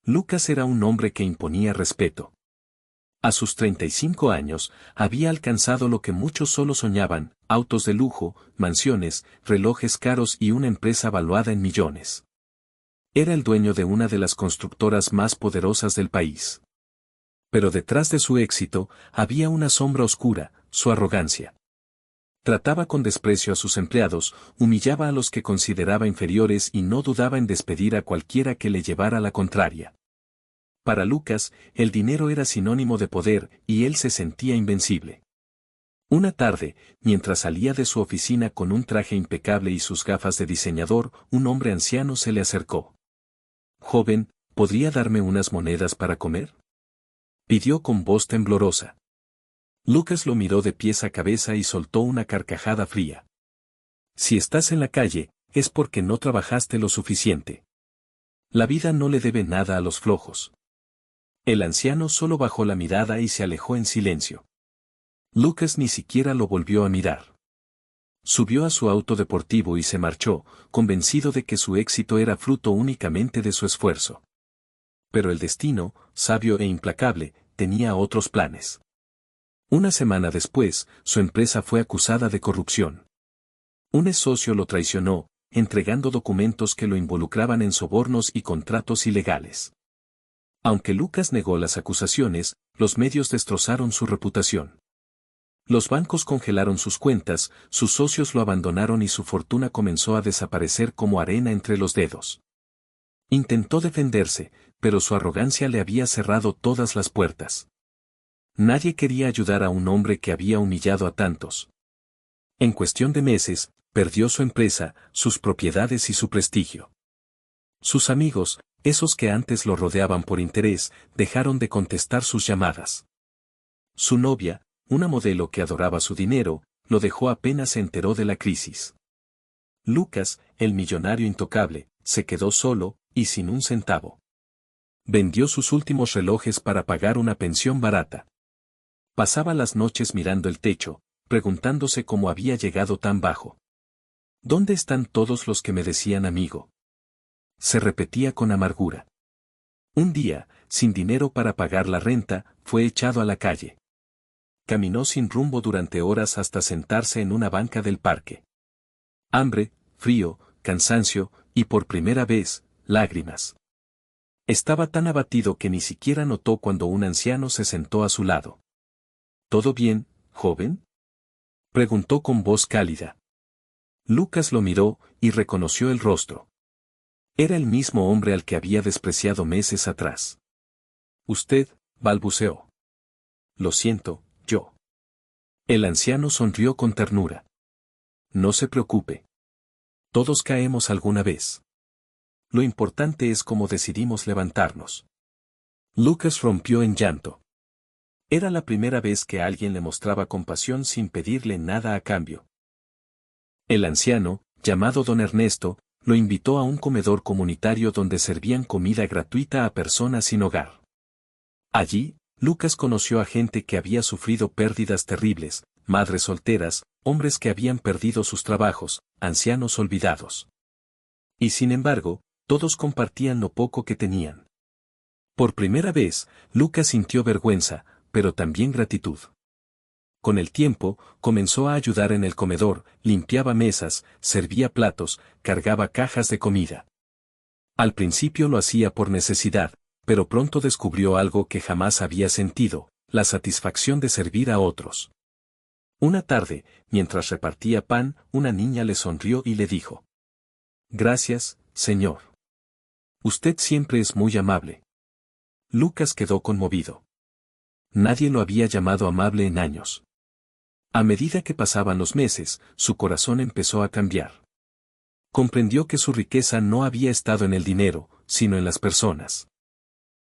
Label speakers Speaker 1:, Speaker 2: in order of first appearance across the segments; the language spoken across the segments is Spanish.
Speaker 1: Lucas era un hombre que imponía respeto. A sus 35 años, había alcanzado lo que muchos solo soñaban: autos de lujo, mansiones, relojes caros y una empresa valuada en millones. Era el dueño de una de las constructoras más poderosas del país. Pero detrás de su éxito, había una sombra oscura: su arrogancia. Trataba con desprecio a sus empleados, humillaba a los que consideraba inferiores y no dudaba en despedir a cualquiera que le llevara la contraria. Para Lucas, el dinero era sinónimo de poder, y él se sentía invencible. Una tarde, mientras salía de su oficina con un traje impecable y sus gafas de diseñador, un hombre anciano se le acercó. «Joven, ¿podría darme unas monedas para comer?», pidió con voz temblorosa. Lucas lo miró de pies a cabeza y soltó una carcajada fría. «Si estás en la calle, es porque no trabajaste lo suficiente. La vida no le debe nada a los flojos». El anciano solo bajó la mirada y se alejó en silencio. Lucas ni siquiera lo volvió a mirar. Subió a su auto deportivo y se marchó, convencido de que su éxito era fruto únicamente de su esfuerzo. Pero el destino, sabio e implacable, tenía otros planes. Una semana después, su empresa fue acusada de corrupción. Un ex socio lo traicionó, entregando documentos que lo involucraban en sobornos y contratos ilegales. Aunque Lucas negó las acusaciones, los medios destrozaron su reputación. Los bancos congelaron sus cuentas, sus socios lo abandonaron y su fortuna comenzó a desaparecer como arena entre los dedos. Intentó defenderse, pero su arrogancia le había cerrado todas las puertas. Nadie quería ayudar a un hombre que había humillado a tantos. En cuestión de meses, perdió su empresa, sus propiedades y su prestigio. Sus amigos, esos que antes lo rodeaban por interés, dejaron de contestar sus llamadas. Su novia, una modelo que adoraba su dinero, lo dejó apenas se enteró de la crisis. Lucas, el millonario intocable, se quedó solo, y sin un centavo. Vendió sus últimos relojes para pagar una pensión barata. Pasaba las noches mirando el techo, preguntándose cómo había llegado tan bajo. ¿Dónde están todos los que me decían amigo?, se repetía con amargura. Un día, sin dinero para pagar la renta, fue echado a la calle. Caminó sin rumbo durante horas hasta sentarse en una banca del parque. Hambre, frío, cansancio, y por primera vez, lágrimas. Estaba tan abatido que ni siquiera notó cuando un anciano se sentó a su lado. «¿Todo bien, joven?», preguntó con voz cálida. Lucas lo miró, y reconoció el rostro. Era el mismo hombre al que había despreciado meses atrás. «Usted», balbuceó. «Lo siento, yo». El anciano sonrió con ternura. «No se preocupe. Todos caemos alguna vez. Lo importante es cómo decidimos levantarnos». Lucas rompió en llanto. Era la primera vez que alguien le mostraba compasión sin pedirle nada a cambio. El anciano, llamado don Ernesto, lo invitó a un comedor comunitario donde servían comida gratuita a personas sin hogar. Allí, Lucas conoció a gente que había sufrido pérdidas terribles, madres solteras, hombres que habían perdido sus trabajos, ancianos olvidados. Y sin embargo, todos compartían lo poco que tenían. Por primera vez, Lucas sintió vergüenza, pero también gratitud. Con el tiempo, comenzó a ayudar en el comedor, limpiaba mesas, servía platos, cargaba cajas de comida. Al principio lo hacía por necesidad, pero pronto descubrió algo que jamás había sentido: la satisfacción de servir a otros. Una tarde, mientras repartía pan, una niña le sonrió y le dijo: «Gracias, señor. Usted siempre es muy amable». Lucas quedó conmovido. Nadie lo había llamado amable en años. A medida que pasaban los meses, su corazón empezó a cambiar. Comprendió que su riqueza no había estado en el dinero, sino en las personas.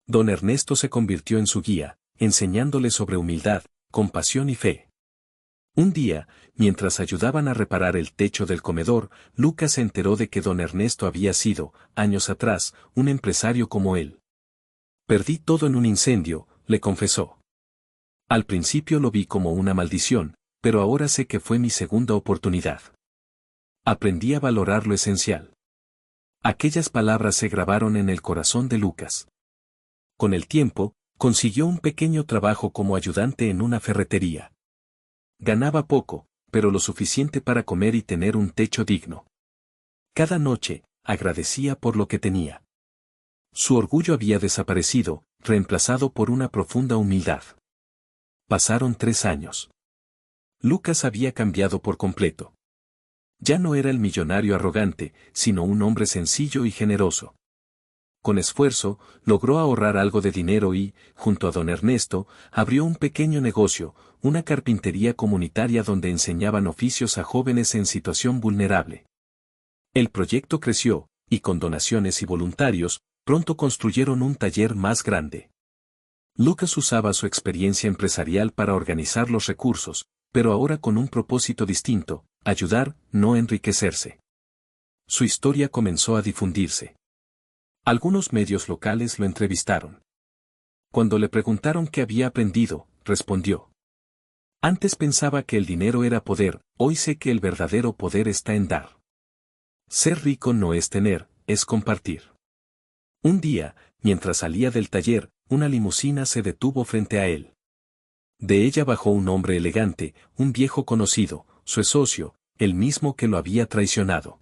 Speaker 1: Don Ernesto se convirtió en su guía, enseñándole sobre humildad, compasión y fe. Un día, mientras ayudaban a reparar el techo del comedor, Lucas se enteró de que don Ernesto había sido, años atrás, un empresario como él. «Perdí todo en un incendio», le confesó. «Al principio lo vi como una maldición, pero ahora sé que fue mi segunda oportunidad. Aprendí a valorar lo esencial». Aquellas palabras se grabaron en el corazón de Lucas. Con el tiempo, consiguió un pequeño trabajo como ayudante en una ferretería. Ganaba poco, pero lo suficiente para comer y tener un techo digno. Cada noche, agradecía por lo que tenía. Su orgullo había desaparecido, reemplazado por una profunda humildad. Pasaron 3 años. Lucas había cambiado por completo. Ya no era el millonario arrogante, sino un hombre sencillo y generoso. Con esfuerzo, logró ahorrar algo de dinero y, junto a don Ernesto, abrió un pequeño negocio, una carpintería comunitaria donde enseñaban oficios a jóvenes en situación vulnerable. El proyecto creció, y con donaciones y voluntarios, pronto construyeron un taller más grande. Lucas usaba su experiencia empresarial para organizar los recursos, pero ahora con un propósito distinto: ayudar, no enriquecerse. Su historia comenzó a difundirse. Algunos medios locales lo entrevistaron. Cuando le preguntaron qué había aprendido, respondió: antes pensaba que el dinero era poder, hoy sé que el verdadero poder está en dar. Ser rico no es tener, es compartir. Un día, mientras salía del taller, una limusina se detuvo frente a él. De ella bajó un hombre elegante, un viejo conocido, su socio, el mismo que lo había traicionado.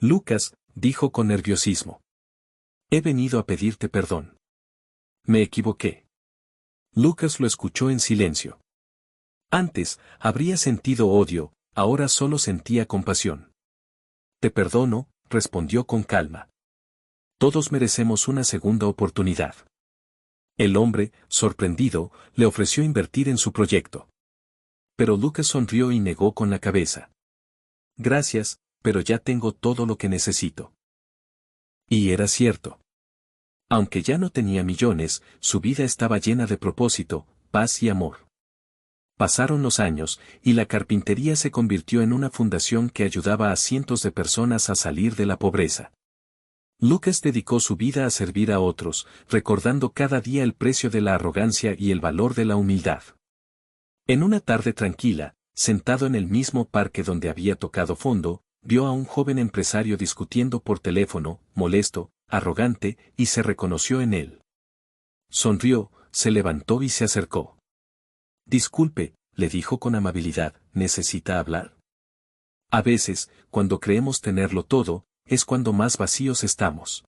Speaker 1: Lucas, dijo con nerviosismo. He venido a pedirte perdón. Me equivoqué. Lucas lo escuchó en silencio. Antes, habría sentido odio, ahora solo sentía compasión. Te perdono, respondió con calma. Todos merecemos una segunda oportunidad. El hombre, sorprendido, le ofreció invertir en su proyecto. Pero Lucas sonrió y negó con la cabeza. Gracias, pero ya tengo todo lo que necesito. Y era cierto. Aunque ya no tenía millones, su vida estaba llena de propósito, paz y amor. Pasaron los años, y la carpintería se convirtió en una fundación que ayudaba a cientos de personas a salir de la pobreza. Lucas dedicó su vida a servir a otros, recordando cada día el precio de la arrogancia y el valor de la humildad. En una tarde tranquila, sentado en el mismo parque donde había tocado fondo, vio a un joven empresario discutiendo por teléfono, molesto, arrogante, y se reconoció en él. Sonrió, se levantó y se acercó. Disculpe, le dijo con amabilidad, ¿necesita hablar? A veces, cuando creemos tenerlo todo, es cuando más vacíos estamos.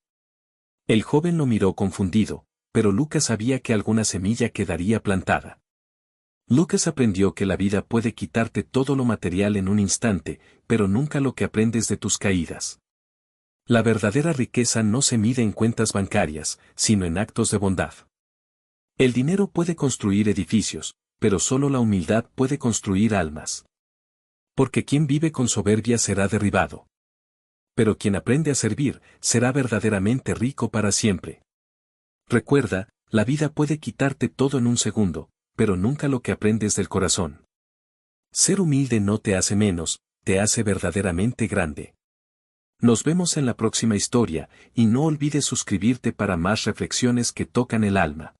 Speaker 1: El joven lo miró confundido, pero Lucas sabía que alguna semilla quedaría plantada. Lucas aprendió que la vida puede quitarte todo lo material en un instante, pero nunca lo que aprendes de tus caídas. La verdadera riqueza no se mide en cuentas bancarias, sino en actos de bondad. El dinero puede construir edificios, pero solo la humildad puede construir almas. Porque quien vive con soberbia será derribado. Pero quien aprende a servir, será verdaderamente rico para siempre. Recuerda, la vida puede quitarte todo en un segundo, pero nunca lo que aprendes del corazón. Ser humilde no te hace menos, te hace verdaderamente grande. Nos vemos en la próxima historia, y no olvides suscribirte para más reflexiones que tocan el alma.